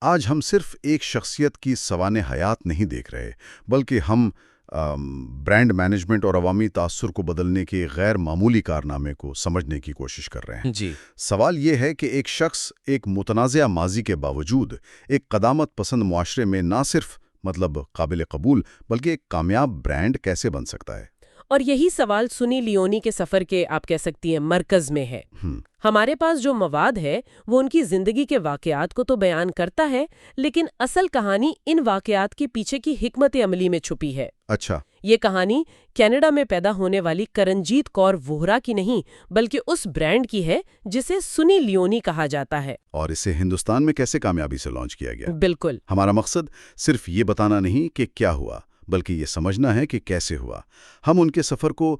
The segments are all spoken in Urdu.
آج ہم صرف ایک شخصیت کی سوانح حیات نہیں دیکھ رہے، بلکہ ہم برانڈ مینجمنٹ اور عوامی تاثر کو بدلنے کے غیر معمولی کارنامے کو سمجھنے کی کوشش کر رہے ہیں۔ جی، سوال یہ ہے کہ ایک شخص ایک متنازع ماضی کے باوجود ایک قدامت پسند معاشرے میں نہ صرف قابل قبول بلکہ ایک کامیاب برانڈ کیسے بن سکتا ہے؟ اور یہی سوال سنی لیونی کے سفر کے آپ کہہ سکتی ہیں مرکز میں ہے۔ ہمارے پاس جو مواد ہے وہ ان کی زندگی کے واقعات کو تو بیان کرتا ہے، لیکن اصل کہانی ان واقعات کے پیچھے کی حکمت عملی میں چھپی ہے۔ اچھا، یہ کہانی کینیڈا میں پیدا ہونے والی کرنجیت کور ووہرا کی نہیں بلکہ اس برانڈ کی ہے جسے سنی لیونی کہا جاتا ہے۔ اور اسے ہندوستان میں کیسے کامیابی سے لانچ کیا گیا؟ بالکل۔ ہمارا مقصد صرف یہ بتانا نہیں کہ کیا ہوا، بلکہ یہ سمجھنا ہے کہ کیسے ہوا۔ ہم ان کے سفر کو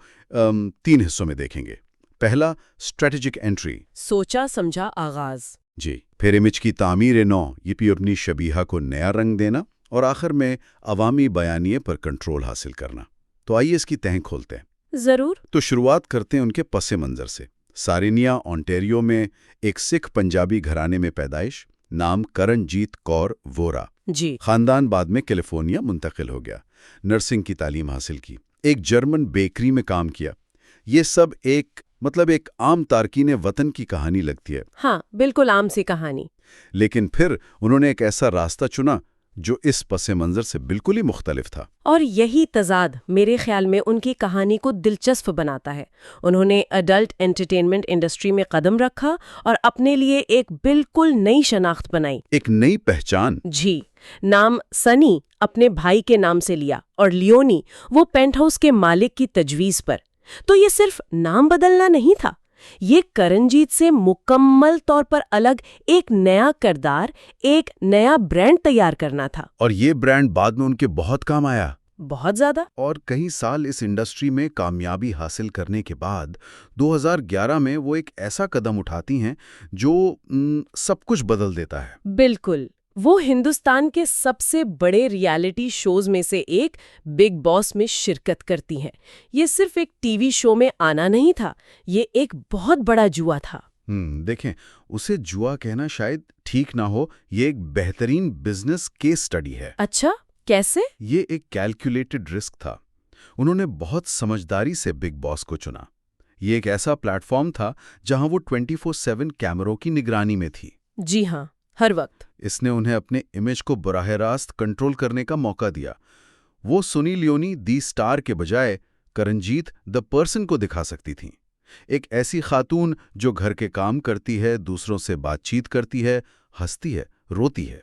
3 حصوں میں دیکھیں گے۔ پہلا، اسٹریٹجک انٹری، سوچا سمجھا آغاز۔ جی، پھر امیج کی تعمیر نو، یہ بھی اپنی شبیہہ کو نیا رنگ دینا، اور آخر میں عوامی بیانیے پر کنٹرول حاصل کرنا۔ تو آئیے اس کی تہیں کھولتے ہیں۔ ضرور۔ تو شروعات کرتے ہیں ان کے پس منظر سے۔ سارینیا، اونٹیریو میں ایک سکھ پنجابی گھرانے میں پیدائش، نام کرنجیت کور ووہرا۔ جی۔ خاندان بعد میں کیلیفورنیا منتقل ہو گیا، نرسنگ کی تعلیم حاصل کی، ایک جرمن بیکری میں کام کیا۔ یہ سب ایک عام تارکین وطن کی کہانی لگتی ہے۔ ہاں، بالکل عام سی کہانی۔ لیکن پھر انہوں نے ایک ایسا راستہ چنا جو اس پس منظر سے بالکل ہی مختلف تھا۔ اور یہی تضاد میرے خیال میں ان کی کہانی کو دلچسپ بناتا ہے۔ انہوں نے ایڈلٹ انٹرٹینمنٹ انڈسٹری میں قدم رکھا اور اپنے لیے ایک بالکل نئی شناخت بنائی، ایک نئی پہچان۔ جی، نام سنی اپنے بھائی کے نام سے لیا اور لیونی وہ پینٹ ہاؤس کے مالک کی تجویز پر۔ تو یہ صرف نام بدلنا نہیں تھا، یہ کرنجیت سے مکمل طور پر الگ ایک نیا کردار، ایک نیا برانڈ تیار کرنا تھا۔ اور یہ برانڈ بعد میں ان کے بہت کام آیا۔ بہت زیادہ۔ اور کئی سال اس انڈسٹری میں کامیابی حاصل کرنے کے بعد 2011 میں وہ ایک ایسا قدم اٹھاتی ہیں جو سب کچھ بدل دیتا ہے۔ بالکل، وہ ہندوستان کے سب سے بڑے ریالٹی شوز میں سے ایک بگ باس میں شرکت کرتی ہیں۔ یہ صرف ایک ٹی وی شو میں آنا نہیں تھا، یہ ایک بہت بڑا جوا تھا۔ دیکھیں، اسے جوا کہنا شاید ٹھیک نہ ہو، یہ ایک بہترین بزنس کیس سٹڈی ہے۔ اچھا، کیسے؟ یہ ایک کیلکولیٹڈ رسک تھا۔ انہوں نے بہت سمجھداری سے بگ باس کو چنا۔ یہ ایک ایسا پلیٹ فارم تھا جہاں وہ 24/7 کیمروں کی نگرانی میں تھی۔ جی ہاں، ہر وقت۔ اس نے انہیں اپنے امیج کو براہ راست کنٹرول کرنے کا موقع دیا۔ وہ سنی لیونی دی سٹار کے بجائے کرنجیت دی پرسن کو دکھا سکتی تھیں، ایک ایسی خاتون جو گھر کے کام کرتی ہے، دوسروں سے بات چیت کرتی ہے، ہنستی ہے، روتی ہے۔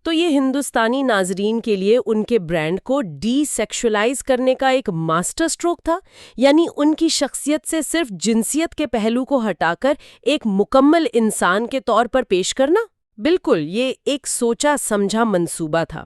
تو یہ ہندوستانی ناظرین کے لیے ان کے برانڈ کو ڈی سیکشولائز کرنے کا ایک ماسٹر سٹروک تھا، یعنی ان کی شخصیت سے صرف جنسیت کے پہلو کو ہٹا کر ایک مکمل انسان کے طور پر پیش کرنا۔ بالکل، یہ ایک سوچا سمجھا منصوبہ تھا۔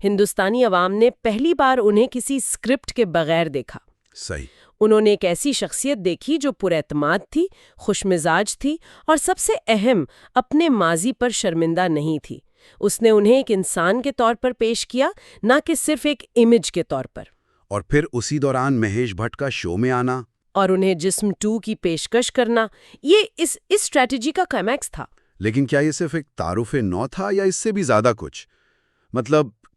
ہندوستانی عوام نے پہلی بار انہیں کسی اسکرپٹ کے بغیر دیکھا۔ صحیح۔ انہوں نے ایک ایسی شخصیت دیکھی جو پر اعتماد تھی، خوش مزاج تھی، اور سب سے اہم، اپنے ماضی پر شرمندہ نہیں تھی۔ اس نے انہیں ایک انسان کے طور پر پیش کیا، نہ کہ صرف ایک امیج کے طور پر۔ اور پھر اسی دوران مہیش بھٹ کا شو میں آنا اور انہیں جسم 2 کی پیشکش کرنا، یہ اس اسٹریٹجی کا کلائمیکس تھا۔ لیکن کیا یہ صرف ایک تعارف نو تھا یا اس سے بھی زیادہ کچھ؟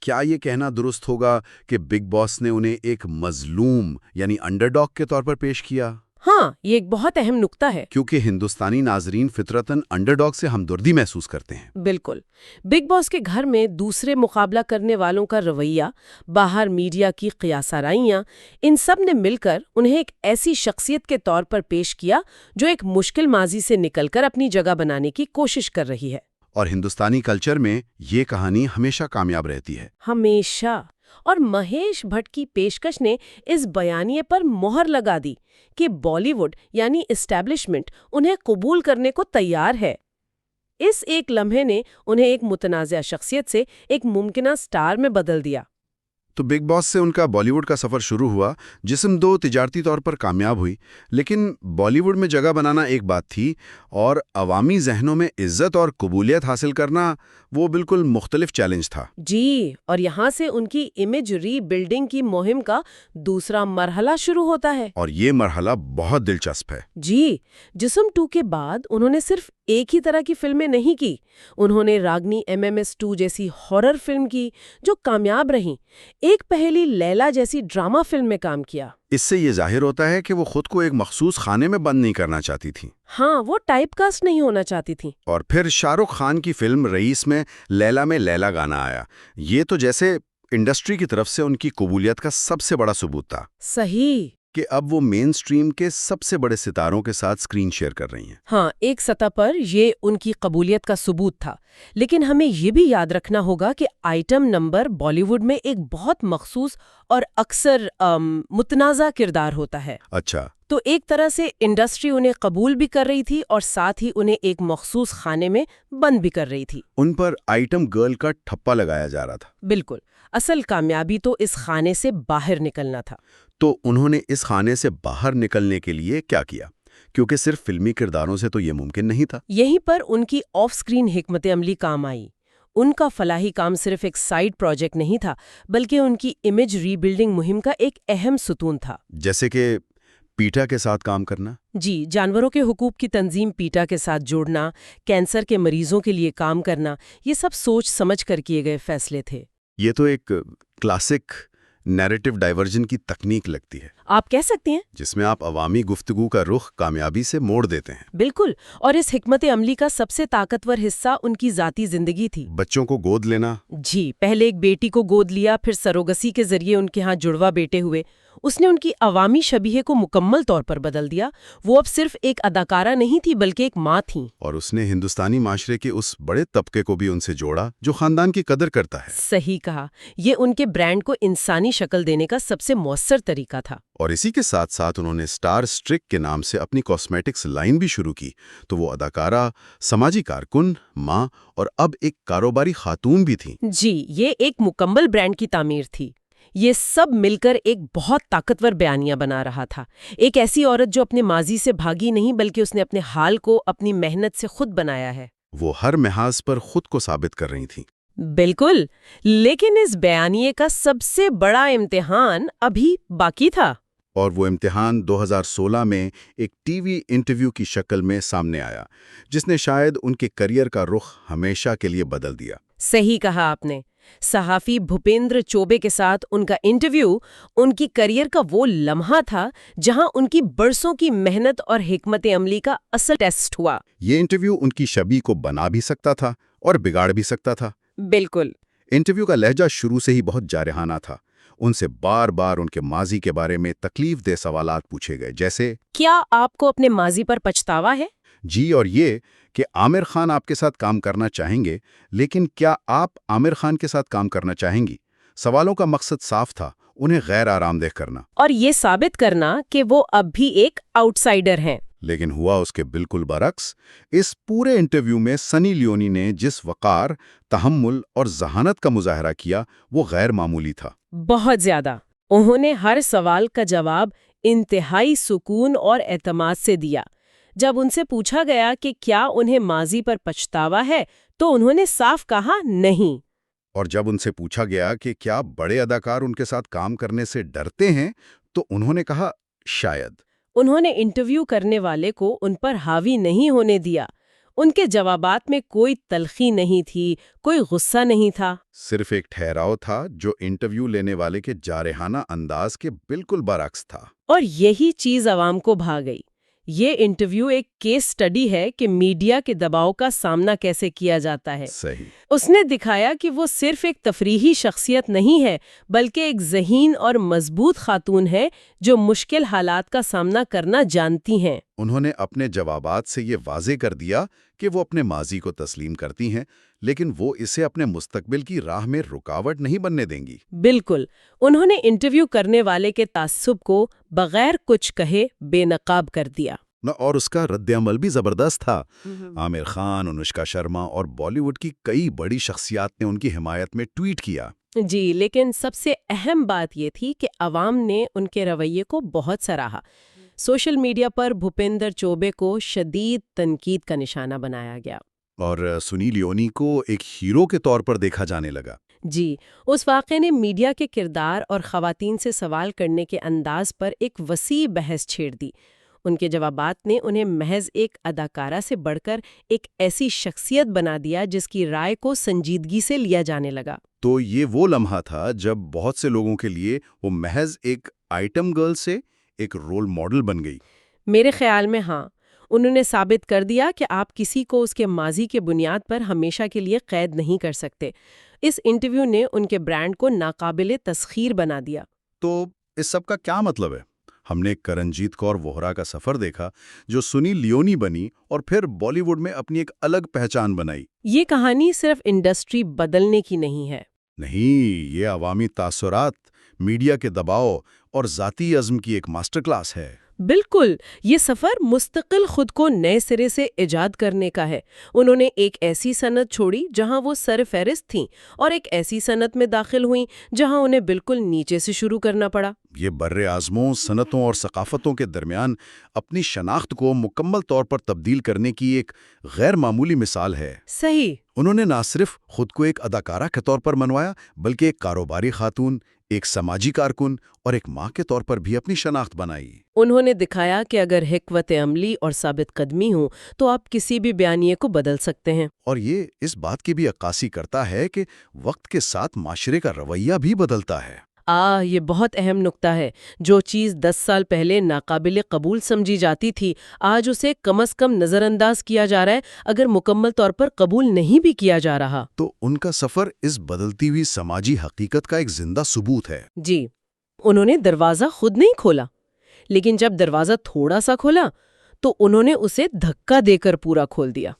کیا یہ کہنا درست ہوگا کہ بگ باس نے انہیں ایک مظلوم یعنی انڈر ڈاگ کے طور پر پیش کیا؟ ہاں، یہ ایک بہت اہم نکتہ ہے۔ کیونکہ ہندوستانی ناظرین فطرتاً انڈر ڈاگ سے ہمدردی محسوس کرتے ہیں۔ بالکل۔ بگ باس کے گھر میں دوسرے مقابلہ کرنے والوں کا رویہ، باہر میڈیا کی قیاس آرائیاں، ان سب نے مل کر انہیں ایک ایسی شخصیت کے طور پر پیش کیا جو ایک مشکل ماضی سے نکل کر اپنی جگہ بنانے کی کوشش کر رہی ہے۔ اور ہندوستانی کلچر میں یہ کہانی ہمیشہ کامیاب رہتی ہے۔ ہمیشہ۔ اور مہیش بھٹ کی پیشکش نے اس بیانیے پر مہر لگا دی کہ بالی ووڈ یعنی اسٹیبلشمنٹ انہیں قبول کرنے کو تیار ہے۔ اس ایک لمحے نے انہیں ایک متنازع شخصیت سے ایک ممکنہ سٹار میں بدل دیا۔ تو بگ باس سے ان کا بالی ووڈ کا سفر شروع ہوا۔ جسم 2 تجارتی طور پر کامیاب ہوئی، لیکن بالی ووڈ میں جگہ بنانا ایک بات تھی اور عوامی ذہنوں میں عزت اور قبولیت حاصل کرنا وہ بالکل مختلف چیلنج تھا۔ جی، اور یہاں سے ان کی امیج ری بلڈنگ کی مہم کا دوسرا مرحلہ شروع ہوتا ہے۔ اور یہ مرحلہ بہت دلچسپ ہے۔ جی، جسم 2 کے بعد انہوں نے صرف ایک ہی طرح کی فلمیں نہیں کی. انہوں نے راگنی MMS2 جیسی ہارر فلم کی جو کامیاب رہیں. ایک پہلی لیلا جیسی ڈرامہ فلم میں کام کیا. اس سے یہ ظاہر ہوتا ہے کہ وہ خود کو ایک مخصوص خانے میں بند نہیں کرنا چاہتی تھیں. ہاں، وہ ٹائپ کاسٹ نہیں ہونا چاہتی تھیں. اور پھر شاہ رخ خان کی فلم رئیس میں لیلا گانا آیا. یہ تو جیسے انڈسٹری کی طرف سے ان کی قبولیت کا سب سے بڑا ثبوت تھا. صحیح. کہ اب وہ مین سٹریم کے سب سے بڑے ستاروں کے ساتھ سکرین شیئر کر رہی ہیں. ہاں، ایک سطح پر یہ ان کی قبولیت کا ثبوت تھا. لیکن ہمیں یہ بھی یاد رکھنا ہوگا کہ آئٹم نمبر بالی ووڈ میں ایک بہت مخصوص اور اکثر متنازع کردار ہوتا ہے. اچھا. تو ایک طرح سے انڈسٹری انہیں قبول بھی کر رہی تھی اور ساتھ ہی انہیں ایک مخصوص خانے میں بند بھی کر رہی تھی. ان پر آئٹم گرل کا ٹھپا لگایا جا رہا تھا. بالکل. اصل کامیابی تو اس خانے سے باہر نکلنا تھا. تو انہوں نے اس خانے سے باہر نکلنے کے لیے کیا کیا؟ کیونکہ صرف فلمی کرداروں سے تو یہ ممکن نہیں تھا. یہیں پر ان کی آف سکرین حکمت عملی کام آئی. ان کا فلاحی کام صرف ایک سائیڈ پروجیکٹ نہیں تھا بلکہ ان کی امیج ری بلڈنگ مہم کا ایک اہم ستون تھا. جیسے کہ پیٹا کے ساتھ کام کرنا. جی، جانوروں کے حقوق کی تنظیم پیٹا کے ساتھ جوڑنا، کینسر کے مریضوں کے لیے کام کرنا، یہ سب سوچ سمجھ کر کیے گئے فیصلے تھے. یہ تو ایک کلاسک نیریٹو ڈائیورژن کی تکنیک لگتی ہے. آپ کہہ سکتے ہیں. جس میں آپ عوامی گفتگو کا رخ کامیابی سے موڑ دیتے ہیں. بالکل. اور اس حکمت عملی کا سب سے طاقتور حصہ ان کی ذاتی زندگی تھی. بچوں کو گود لینا. جی، پہلے ایک بیٹی کو گود لیا، پھر سروگسی کے ذریعے ان کے ہاں جڑوا بیٹے ہوئے. اس نے ان کی عوامی شبیہ کو مکمل طور پر بدل دیا. وہ اب صرف ایک اداکارہ نہیں تھی بلکہ ایک ماں تھیں. اور اس نے ہندوستانی معاشرے کے اس بڑے طبقے کو بھی ان سے جوڑا جو خاندان کی قدر کرتا ہے. صحیح کہا. یہ ان کے برانڈ کو انسانی شکل دینے کا سب سے مؤثر طریقہ تھا. اور اسی کے ساتھ ساتھ انہوں نے سٹار اسٹرک کے نام سے اپنی کاسمیٹکس لائن بھی شروع کی. تو وہ اداکارہ، سماجی کارکن، ماں اور اب ایک کاروباری خاتون بھی تھیں. جی، یہ ایک مکمل برانڈ کی تعمیر تھی. یہ سب مل کر ایک بہت طاقتور بیانیہ بنا رہا تھا. ایک ایسی عورت جو اپنے ماضی سے بھاگی نہیں بلکہ اس نے اپنے حال کو اپنی محنت سے خود بنایا ہے. وہ ہر محاذ پر خود کو ثابت کر رہی تھیں. بالکل. لیکن اس بیانیے کا سب سے بڑا امتحان ابھی باقی تھا. اور وہ امتحان 2016 میں ایک ٹی وی انٹرویو کی شکل میں سامنے آیا جس نے شاید ان کے کریئر کا رخ ہمیشہ کے لیے بدل دیا. صحیح کہا آپ نے. صحافی بھوپیندر چوبے کے ساتھ ان کا انٹرویو ان کی کریئر کا وہ لمحہ تھا جہاں ان کی برسوں کی محنت اور حکمت عملی کا اصل ٹیسٹ ہوا. یہ انٹرویو ان کی شبیہ کو بنا بھی سکتا تھا اور بگاڑ بھی سکتا تھا. بالکل. انٹرویو کا لہجہ شروع سے ہی بہت جارحانہ تھا. ان سے بار بار ان کے ماضی کے بارے میں تکلیف دہ سوالات پوچھے گئے، جیسے کیا آپ کو اپنے ماضی پر پچھتاوا ہے؟ جی، اور یہ کہ عامر خان آپ کے ساتھ کام کرنا چاہیں گے، لیکن کیا آپ عامر خان کے ساتھ کام کرنا چاہیں گی؟ سوالوں کا مقصد صاف تھا، انہیں غیر آرام دہ کرنا اور یہ ثابت کرنا کہ وہ اب بھی ایک آؤٹ سائیڈر ہیں. لیکن ہوا اس کے بالکل برعکس. اس پورے انٹرویو میں سنی لیونی نے جس وقار، تحمل اور ذہانت کا مظاہرہ کیا وہ غیر معمولی تھا. بہت زیادہ. انہوں نے ہر سوال کا جواب انتہائی سکون اور اعتماد سے دیا. جب ان سے پوچھا گیا کہ کیا انہیں ماضی پر پچھتاوا ہے تو انہوں نے صاف کہا نہیں. اور جب ان سے پوچھا گیا کہ کیا بڑے اداکار ان کے ساتھ کام کرنے سے ڈرتے ہیں تو انہوں نے کہا شاید. انہوں نے انٹرویو کرنے والے کو ان پر حاوی نہیں ہونے دیا. ان کے جوابات میں کوئی تلخی نہیں تھی، کوئی غصہ نہیں تھا. صرف ایک ٹھہراؤ تھا جو انٹرویو لینے والے کے جارحانہ انداز کے بالکل برعکس تھا. اور یہی چیز عوام کو بھا گئی. یہ انٹرویو ایک کیس سٹڈی ہے کہ میڈیا کے دباؤ کا سامنا کیسے کیا جاتا ہے. صحیح. اس نے دکھایا کہ وہ صرف ایک تفریحی شخصیت نہیں ہے بلکہ ایک ذہین اور مضبوط خاتون ہے جو مشکل حالات کا سامنا کرنا جانتی ہیں. انہوں نے اپنے جوابات سے یہ واضح کر دیا کہ وہ اپنے ماضی کو تسلیم کرتی ہیں لیکن وہ اسے اپنے مستقبل کی راہ میں رکاوٹ نہیں بننے دیں گی. بالکل. انہوں نے انٹرویو کرنے والے کے تعصب کو بغیر کچھ کہے بے نقاب کر دیا. اور اس کا رد عمل بھی زبردست تھا. عامر خان، انوشکا شرما اور بالی ووڈ کی کئی بڑی شخصیات نے ان کی حمایت میں ٹویٹ کیا. جی، لیکن سب سے اہم بات یہ تھی کہ عوام نے ان کے رویے کو بہت سراہا. سوشل میڈیا پر بھوپیندر چوبے کو شدید تنقید کا نشانہ بنایا گیا. اور سنی لیونی کو ایک ہیرو کے طور پر دیکھا جانے لگا. جی، اس واقعے نے میڈیا کے کردار اور خواتین سے سوال کرنے کے انداز پر ایک وسیع بحث چھیڑ دی. ان کے جوابات نے انہیں محض ایک اداکارہ سے بڑھ کر ایک ایسی شخصیت بنا دیا جس کی رائے کو سنجیدگی سے لیا جانے لگا۔ تو یہ وہ لمحہ تھا جب بہت سے لوگوں کے لیے وہ محض ایک آئٹم گرل سے ایک رول ماڈل بن گئی۔ میرے خیال میں ہاں، انہوں نے ثابت کر دیا کہ آپ کسی کو اس کے ماضی کے بنیاد پر ہمیشہ کے لیے قید نہیں کر سکتے۔ اس انٹرویو نے ان کے برانڈ کو ناقابل تسخیر بنا دیا۔ تو اس سب کا کیا مطلب ہے؟ ہم نے کرنجیت کور ووہرا کا سفر دیکھا، جو سنی لیونی بنی اور پھر بالی ووڈ میں اپنی ایک الگ پہچان بنائی۔ یہ کہانی صرف انڈسٹری بدلنے کی نہیں ہے۔ نہیں، یہ عوامی تاثرات، میڈیا کے دباؤ اور ذاتی عزم کی ایک ماسٹر کلاس ہے۔ بالکل، یہ سفر مستقل خود کو نئے سرے سے ایجاد کرنے کا ہے۔ انہوں نے ایک ایسی صنعت چھوڑی جہاں وہ سر فہرست تھیں اور ایک ایسی صنعت میں داخل ہوئیں جہاں انہیں بالکل نیچے سے شروع کرنا پڑا۔ یہ بر اعظموں، صنعتوں اور ثقافتوں کے درمیان اپنی شناخت کو مکمل طور پر تبدیل کرنے کی ایک غیر معمولی مثال ہے۔ صحیح۔ انہوں نے نہ صرف خود کو ایک اداکارہ کے طور پر منوایا، بلکہ ایک کاروباری خاتون، ایک سماجی کارکن اور ایک ماں کے طور پر بھی اپنی شناخت بنائی۔ انہوں نے دکھایا کہ اگر حکمت عملی اور ثابت قدمی ہو تو آپ کسی بھی بیانیے کو بدل سکتے ہیں۔ اور یہ اس بات کی بھی عکاسی کرتا ہے کہ وقت کے ساتھ معاشرے کا رویہ بھی بدلتا ہے۔ یہ بہت اہم نکتہ ہے۔ جو چیز 10 سال پہلے ناقابل قبول سمجھی جاتی تھی، آج اسے کم از کم نظر انداز کیا جا رہا ہے، اگر مکمل طور پر قبول نہیں بھی کیا جا رہا۔ تو ان کا سفر اس بدلتی ہوئی سماجی حقیقت کا ایک زندہ ثبوت ہے۔ جی، انہوں نے دروازہ خود نہیں کھولا، لیکن جب دروازہ تھوڑا سا کھولا تو انہوں نے اسے دھکا دے کر پورا کھول دیا۔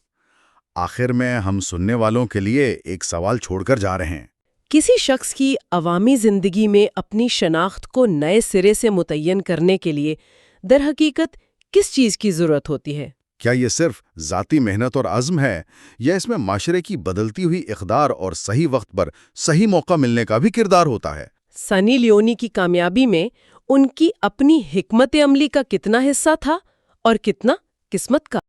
آخر میں ہم سننے والوں کے لیے ایک سوال چھوڑ کر جا رہے ہیں۔ کسی شخص کی عوامی زندگی میں اپنی شناخت کو نئے سرے سے متعین کرنے کے لیے در حقیقت کس چیز کی ضرورت ہوتی ہے؟ کیا یہ صرف ذاتی محنت اور عزم ہے، یا اس میں معاشرے کی بدلتی ہوئی اقدار اور صحیح وقت پر صحیح موقع ملنے کا بھی کردار ہوتا ہے؟ سنی لیونی کی کامیابی میں ان کی اپنی حکمت عملی کا کتنا حصہ تھا اور کتنا قسمت کا؟